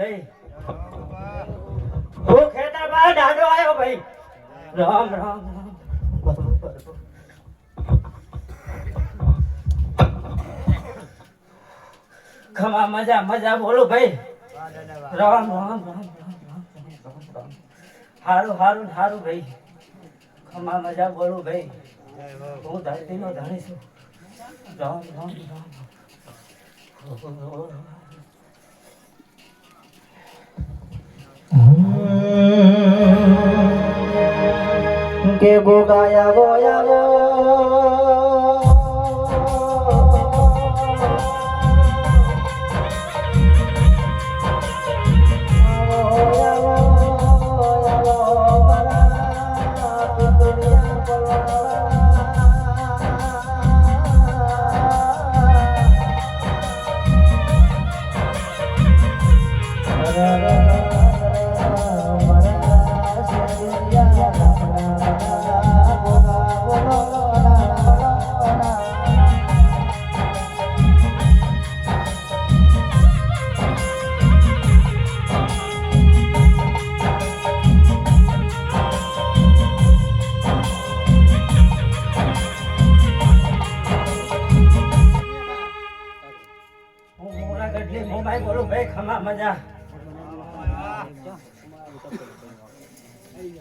ભાઈ હું ખેતા બા દાદો આવ્યો ભાઈ રામ રામ રામ ખમા મજા મજા બોલો ભાઈ રામ રામ રામ હારું હારું હારું ભાઈ ખમા મજા બોલું ભાઈ હું ધરતીનો ધણી છું રામ રામ રામ કે ગોગાયા ગોયા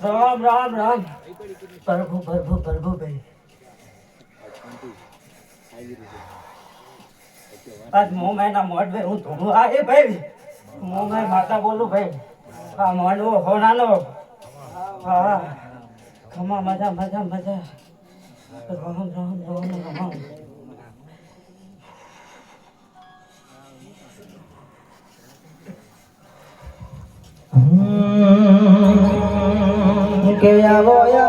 રામ રામ રામ પ્રભુ પ્રભુ પ્રભુ ભાઈ આજ મોમાઈના મોઢે હું ધૂણું આ ભાઈ મોમાઈ માતા બોલું ભાઈ આ મોઢવો હોનાનો હા ખમા મજા મજા મજા Ram Ram Ram Ram que ya voy a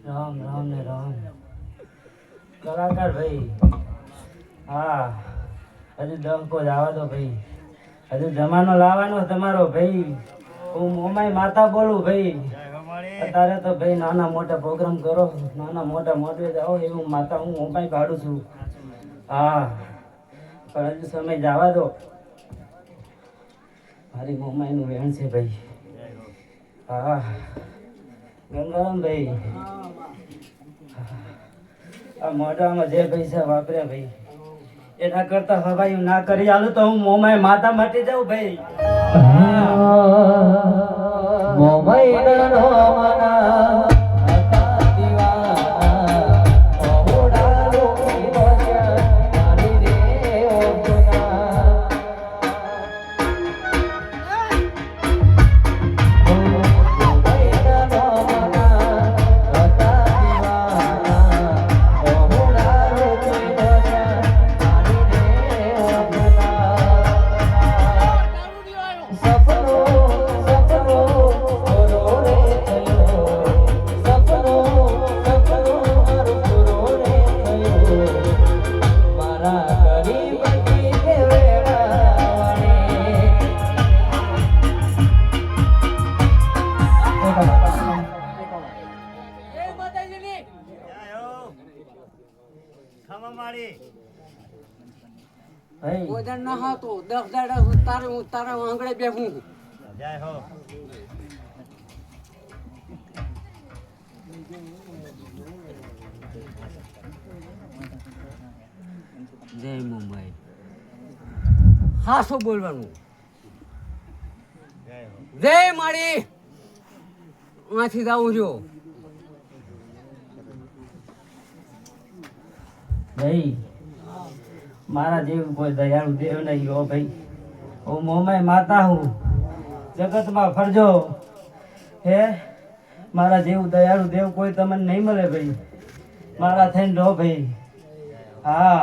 Ram Ram ને રામ કલાકાર ભાઈ હા હજુ ડંકો જવા દો ભાઈ હજુ જમાનો લાવવાનો તમારો ભાઈ હું મોમાઈ માતા બોલું ભાઈ અત્યારે તો ભાઈ નાના મોટા પ્રોગ્રામ કરો નાના મોટા મોટે જાઓ એવું માતા હું મોમાઈ કાઢું છું હા પણ હજુ સમય જવા દો મારી મોમાઈનું વેણ છે ભાઈ હા ગંગારામ ભાઈ આ મોઢામાં જે પૈસા વાપર્યા ભાઈ એના કરતા હવાયું ના કરી આલું તો હું મોમાઈ માતા મટી જાઉં ભાઈ મોમાઈ સપનો સપનો ભાઈ ઓજન ના હતો 10 દાડા તારે આંગળે બેહું જય મુંબઈ હા શું બોલવાનું જય મારી આથી જાઉં છું ભાઈ મારા જેવું કોઈ દયાળુ દેવ નહીં હો ભાઈ હું મોમાય માતા હું જગતમાં ફરજો હે મારા જેવું દયાળુ દેવ કોઈ તમને નહીં મળે ભાઈ મારા થઈને રહો ભાઈ હા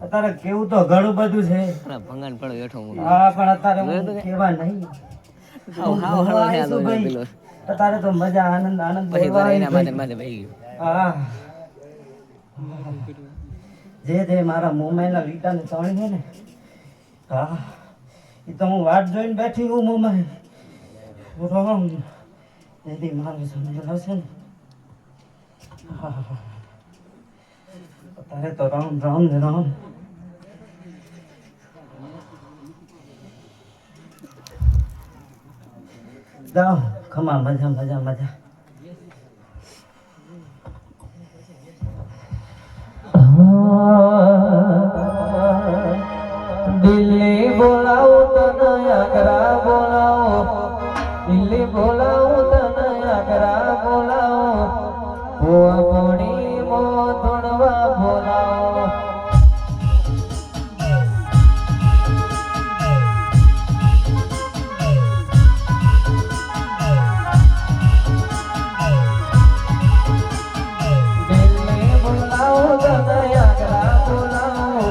અત્યારે કેવું તો ઘણું બધું છે ભંગાણ પડો બેઠો હું હા પણ અત્યારે હું કેવા નહીં હું જોવા આવીશું ભાઈ અત્યારે તો મજા આનંદ આનંદ બોલવા આવી ભાઈ. હા જે જે મારા મોમાઈના લીટાને ચણી છે ને હા એ તો હું વાટ જોઈને બેઠી હું મોમાઈ રોમ જેથી મારું સમજેલો છે ને અત્યારે તો રામ રામ ને રામ જાઓ ખમા મજા મજા મજા દિલ્હી બોલાવો તને આગ્રા બોલાવો દિલ્હી બોલાવો તને આગ્રા બોલાવો ભુવા પોણી મો ધોણવા બોલાવો દિલ્હી બોલાવો તને આગ્રા બોલાવો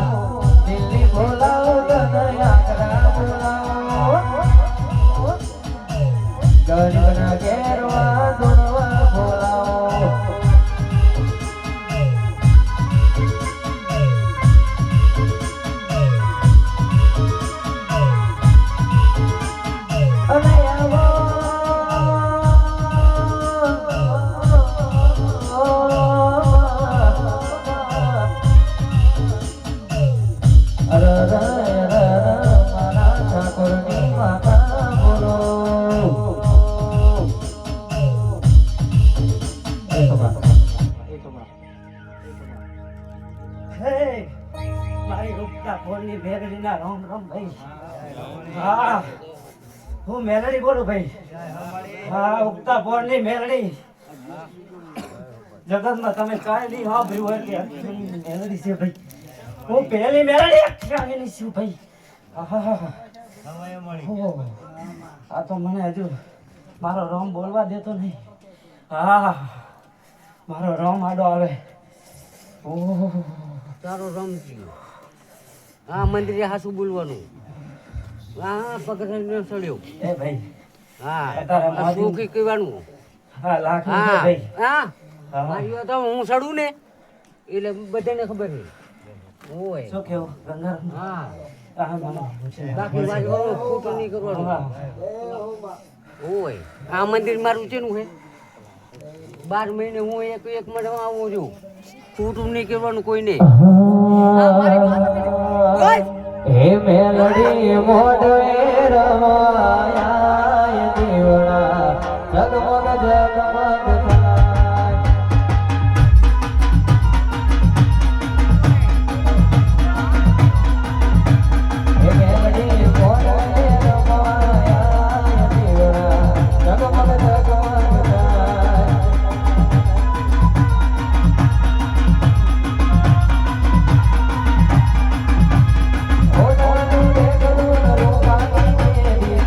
દિલ્હી બોલાવો તને આગ્રા બોલાવો ગરીબના ઘેરવા ધોણવા બોલાવો અને આવો મારા ઠાકોરની માતા બોલો હે મારી ઉગતા ફોનની મેલડીના રામ રામ ભાઈ હા હું મેલડી બોલું ભાઈ હા ઉગતા ફોનની મેલડી જગતમાં તમે કાંઈ નહીં સાંભળ્યું હોય કે અક્ષરની મેલડી છે ભાઈ હું પહેલી મેલડી અક્ષરની છું ભાઈ આહાહા. ઓહ, આ તો મને હજુ મારો રામ બોલવા દેતો નહીં હા મારો રામ આડો આવે ઓહ તારો રમજી હા મંદિરે હાસું બોલવાનું હા પગથિયે ચડ્યો એ ભાઈ હા અત્યારે મારી- શું કઈ કહેવાનું હા લાખ હા ભાઈ હા હા. મારી વાત હું ચડું ને એટલે બધાને ખબર નહીં ઓય શું કેવું ગંગારામ? હા આ મને પૂછે. બાકી વાત ખોટું નહીં કરવાનું હા. ઓય આ મંદિર મારું ચેનું છે 12 મહિને હું એક એક મઠમાં આવું છું ખોટું નહીં કરવાનું કોઈને હે મેલડી મોઢે રમાયા દીવડા જગમગ જગમગ થાય હે મેલડી મોઢે રમાયા દીવડા જગમગ જગમગ થાય ઓડાનું દેખલું નરો પાણી મેરી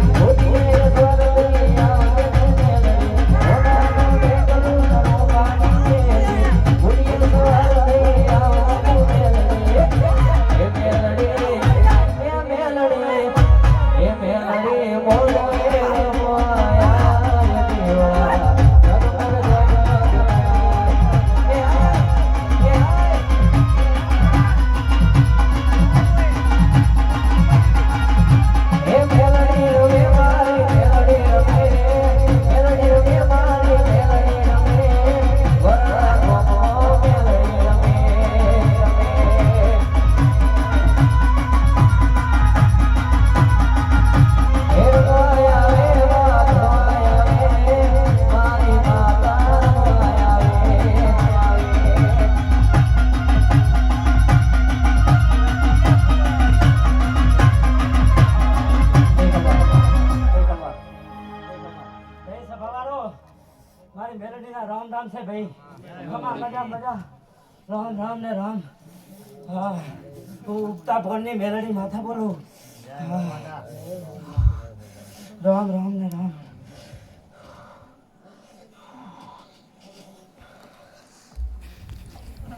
ભાઈ ખમા મજા મજા રામ રામ ને રામ હા તું ઉગતા ફોનની મેલડી માથા બોલું રામ રામ ને રામ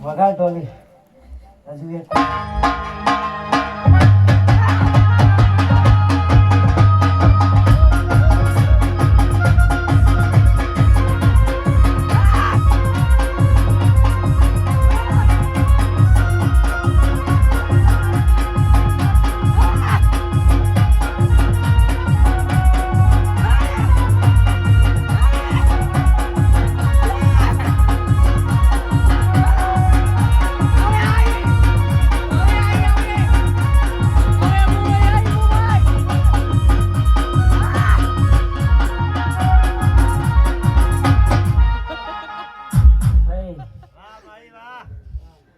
વગાડ ટોલી હજુ એક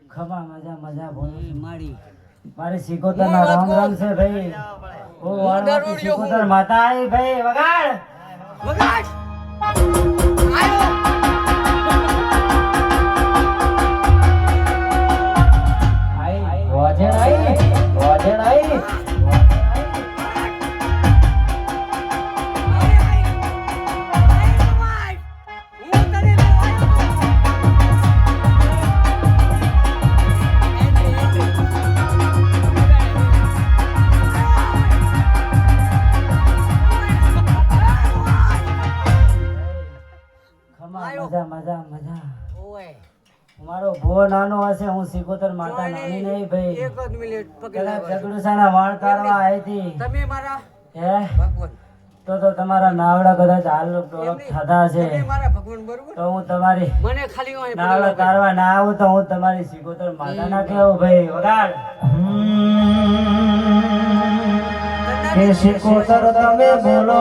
ખમા મજા મજા બોલું મારી મારી સિકોતર ના રામ રામ છે ભાઈ ઓ વાળવાથી સિકોતર માતા આવી ભાઈ વગાડ વગાડ આયો વાજણ આઈ મજા મજા મજા ઓય મારો ભો નાનો હશે હું સિકોતર માતા નાની નહીં ભાઈ એક જ મિનિટ પકડી પેલા લેવા દો. જગડુસાના વાળ કાઢવા આવી હતી તમે મારા હે ભગવાન તો તમારા નાવડા કદાચ હાલ ડોળક થતા છે તમે મારા ભગવાન બરોબર તો હું તમારી મને ખાલી વાંહે પકડી નાવડા લેવા દો. કાઢવા ના આવું તો હું તમારી સિકોતર માતા ના કેવું ભાઈ વગાડ એ સિકોતર તમે બોલો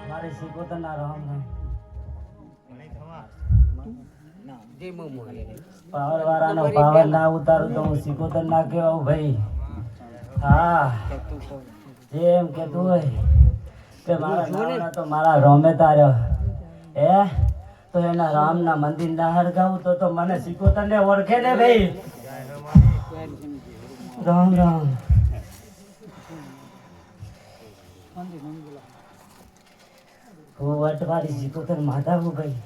મારી સિકોતર ના રામ રામ જય મમ્મો. પાવર વાળાનો પાવર ના ઉતારું તો હું સિકોતર ના કેવું ભાઈ હા જેમ કે તું હોય કે મારા નાવડા તો મારા રોમે તાર્યો હે તો એના રામના મંદિર ના હરગાવું તો મને સિકોતર ને ઓળખે ને ભાઈ રામ રામ હું વટવાળી સિકોતર માતા હું ભાઈ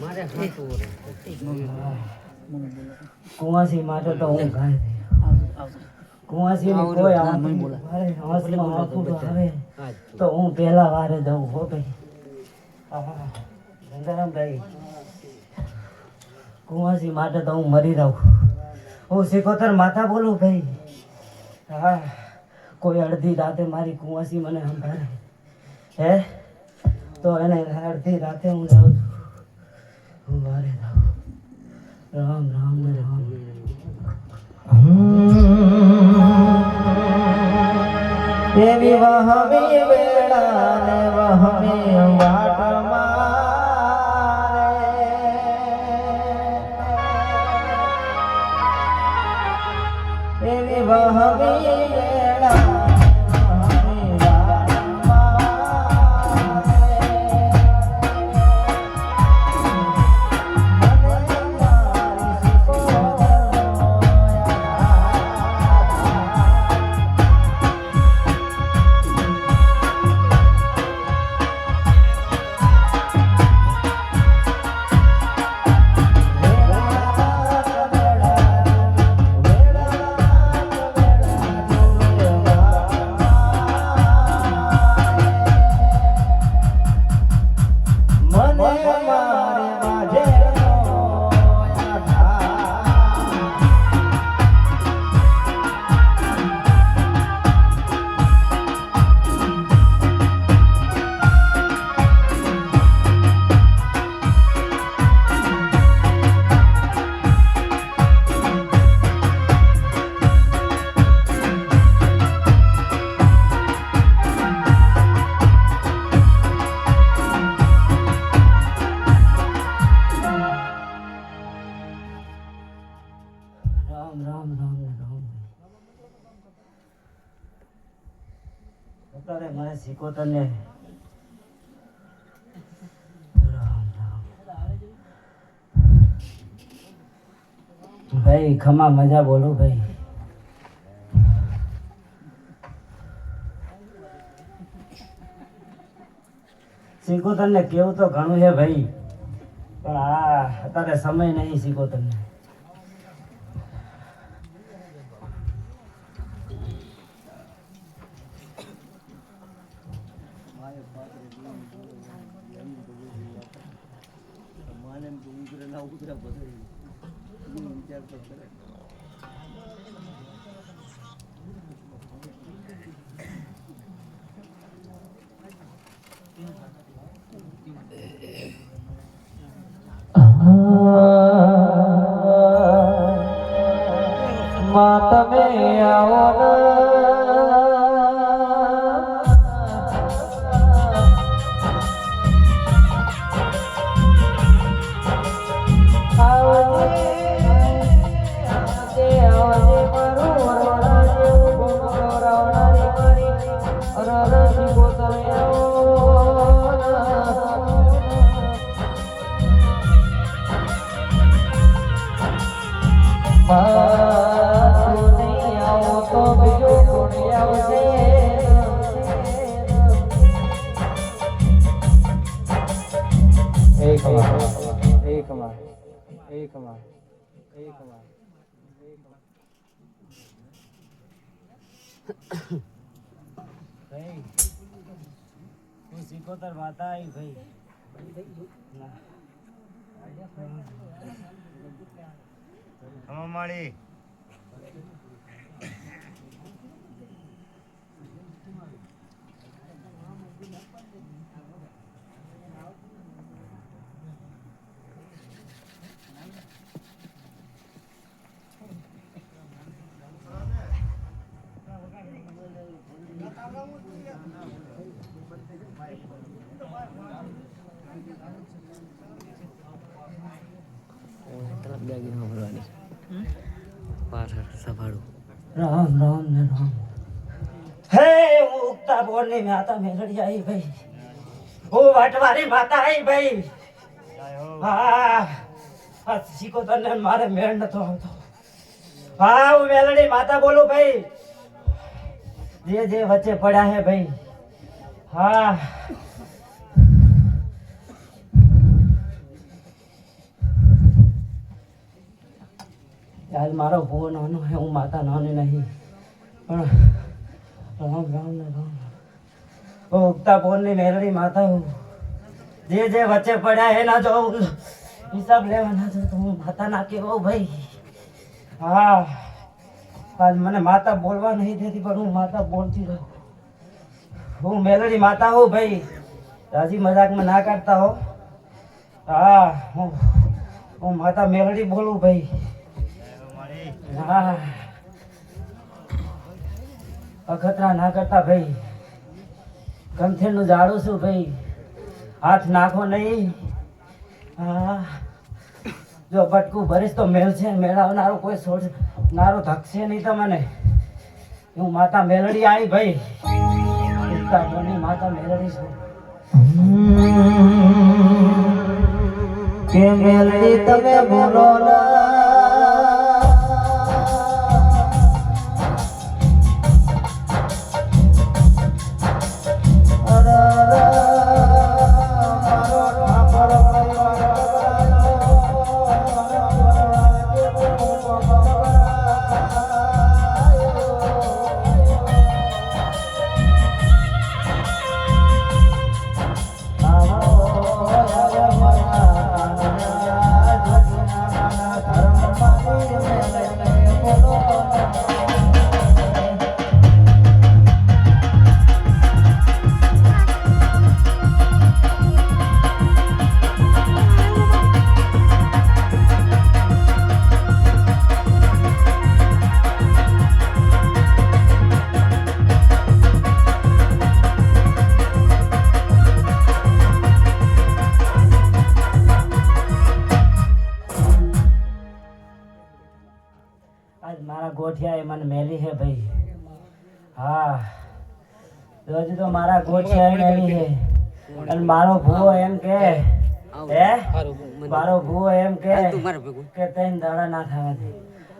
મારે હાથું ઓરે. કુંવાસી માટે તો હું ગાય કુંવાસી ની કોઈ આવતું નહીં. મારે હોંશમાં આખું તો આવે તો હું પહેલા વારે દઉં હો ભાઈ હા ગંગારામભાઈ કુંવાસી માટે તો હું મરી રહું હું સિકોતર માતા બોલું ભાઈ હા કોઈ અડધી રાતે મારી કુંવાસી મને સંભાળે હે તો એને અડધી રાતે હું જાઉં છું હું મારે જાઉં રામ રામ ને રામ દેવી વહમી વેળા ને વહમી વાટ મારે દેવી વહમી વેળા વહમી વાટ મારે મારે બાજેનો આધાર. રામ રામ રામ ને રામ. અત્યારે મારે સિકોતર ને રામ રામ. ભાઈ ખમા મજા બોલું ભાઈ. સિકોતર ને કેવું તો ઘણું છે ભાઈ, પણ આ અત્યારે સમય નહીં સિકોતર ને. માં તમે આવો તો બીજો કોણ આવશે? એક વાર ભાઈ હું સિકોતર માતા આવી ભાઈ. માળી રામ રામ ને રામ. હે ઉગતા બોરની માતા મેલડી આવી ભાઈ. હું વટવારી માતા આવી ભાઈ. હા સિકોતર ને મારે મેળ નતો આવતો. હા હું મેલડી માતા બોલું ભાઈ. જે જે વચ્ચે પડ્યા હે ભાઈ. હા યાર મારો ભૂવો નાનો હે, હું માતા નાની નહીં, પણ રામ રામ ને રામ. હું ઉગતા બોરની મેલડી માતા હું. જે જે વચ્ચે પડ્યા એના જો હિસાબ લેવાના છે તો હું માતા ના કહેવો ભાઈ. હા આજ મને માતા બોલવા નહીં દેતી, પણ હું માતા બોલતી રહું. હું મેલડી માતા હું ભાઈ. રાજી મજાકમાં ના કાઢતા હો. હા હું માતા મેલડી બોલું ભાઈ. હા અખતરા ના કરતા ભાઈ. ગમથેરનું ઝાડું છું ભાઈ, હાથ નાખો નહીં. હા જો બટકું ભરીશ તો મેળ છે, મેળવનારો કોઈ છોડનારો ધકશે નહીં તમને. હું માતા મેલડી આવી ભાઈ. માતા મેલડી છું. કે મેલડી તમે બોલો ના ગોઠિયાએ મને મેલી છે ભાઈ. હા તો હજુ તો મારા ગોઠિયાએ મેલી છે. અને મારો ભૂવો એમ કે હે મારો ભૂવો એમ કે તું મારા ભેગું કે ત્રણ દાડા ના થવા દે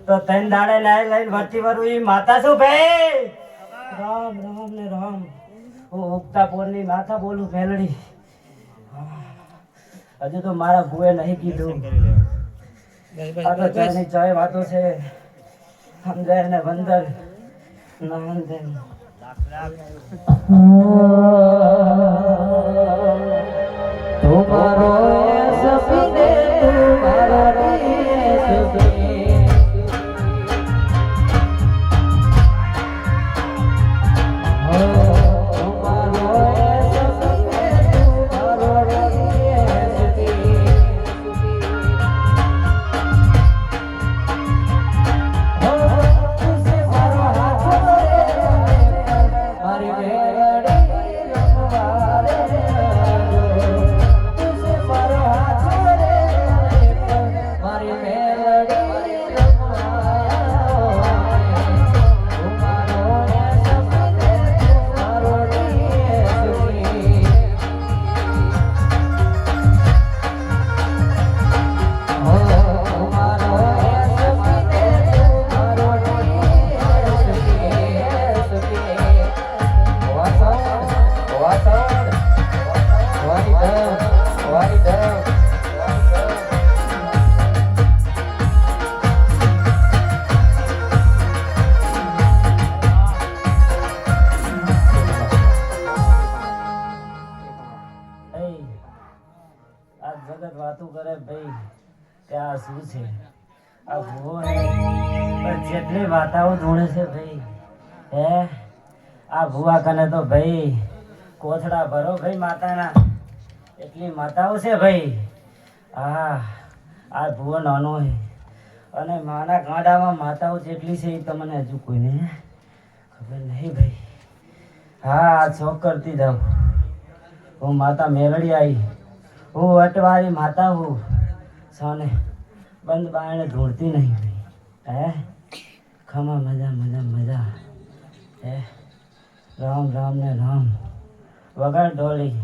તો ત્રણ દાડે લાઈ લઈને વર્તી વરું ઈ માતા શું ભાઈ? રામ રામ ને રામ. હું ઉગતા પોરની માતા બોલું મેલડી. હજુ તો મારા ભૂએ નહીં કીધું. આ તો ચાની ચાય વાતો છે. સમજાય ને બંદર નામ દે. तुम्हारो सपने तुम्हारा सपने આ જગત વાતું કરે ભાઈ કે આ શું છે? આ ભૂવો ને પણ જેટલી વાતાઓ ધૂણે છે ભાઈ હે આ ભૂવા કને તો ભાઈ કોથળા ભરો ભાઈ માતાના. એટલી માતાઓ છે ભાઈ. હા આ ભૂવો નાનો છે અને માના ગાંડામાં માતાઓ જેટલી છે એ તમને હજુ કોઈને ખબર નહીં ભાઈ. હા આ શોખ કરતી જાઉં. હું માતા મેલડી આવી. હું વટવાળી માતા હું સોને બંધ બાયણે ઢૂંઢતી નહીં ભાઈ. હે ખમા મજા મજા મજા હે રામ રામ ને રામ વગર ઢોળી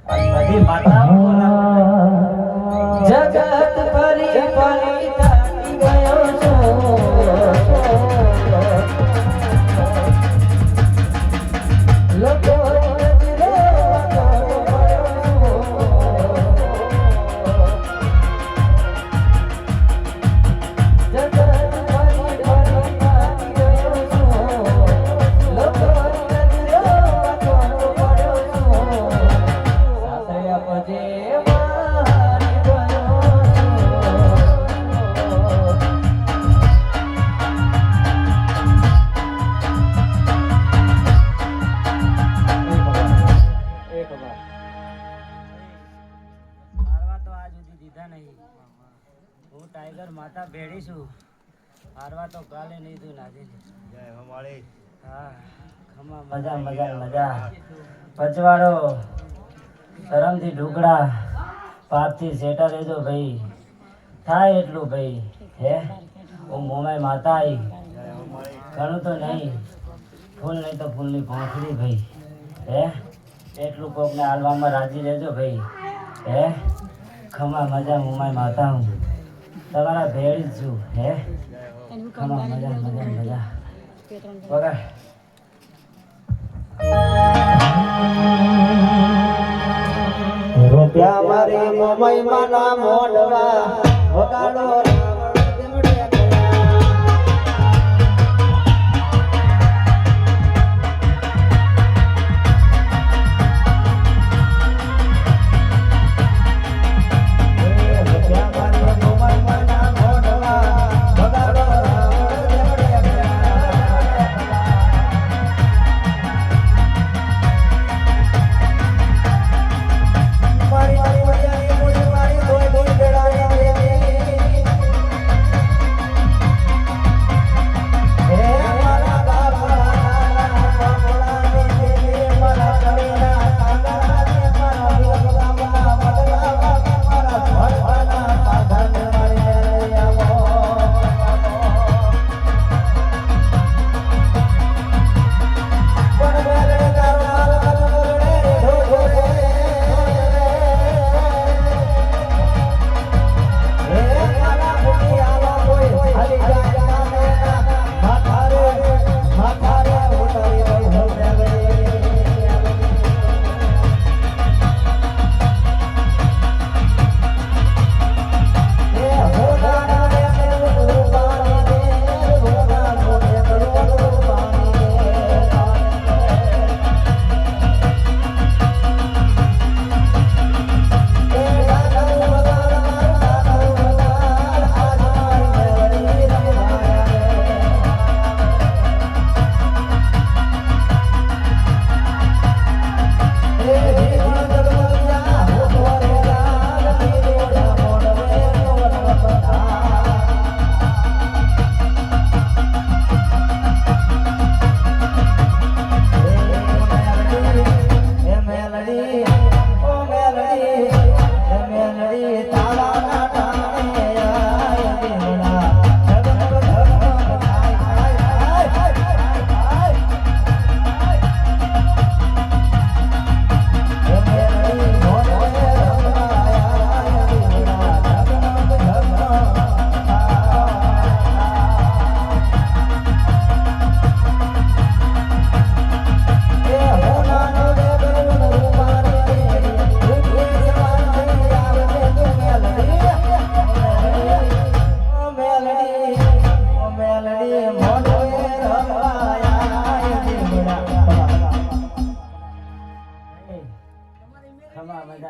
આ બધી માતાઓ બોલાવે. जगत परी परी ताकी गयो छो लोको नजरे वातो पड़्यो छो जगत परी परी ताकी गयो छो लोको नजरे वातो पड़्यो छो सासया पजे મારવા તો આજ સુધી દીધા નહીં. હું ટાઈગર માતા ભેડી છું. મારવા તો કાલે નહીં તું નાજી. હા ખમા મજા મજા મજા. પચવાડો શરમથી ઢુકડા પાપથી સેટા લેજો ભાઈ. થાય એટલું ભાઈ હે હું મોમાય માતા આવી. ઘણું તો નહીં ફૂલ નહીં તો ફૂલની પહોંચડી ભાઈ હે એટલું કોકને હાલવામાં રાજી રહેજો ભાઈ હે ખમા મજા મોમાય માતા હું તમારા ભેળી જ છું હે ખમા મજા મજા મજા વગર રૂપિયા મારી મોમઈ માના મોઢવા વગાડો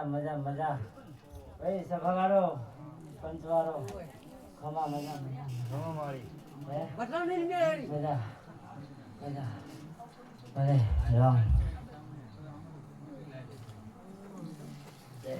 મજા મજા મજા ભાઈ સભાવાળો પંચવાળો ખમા મજા મજા હે? મજા મજા ભલે રામ જય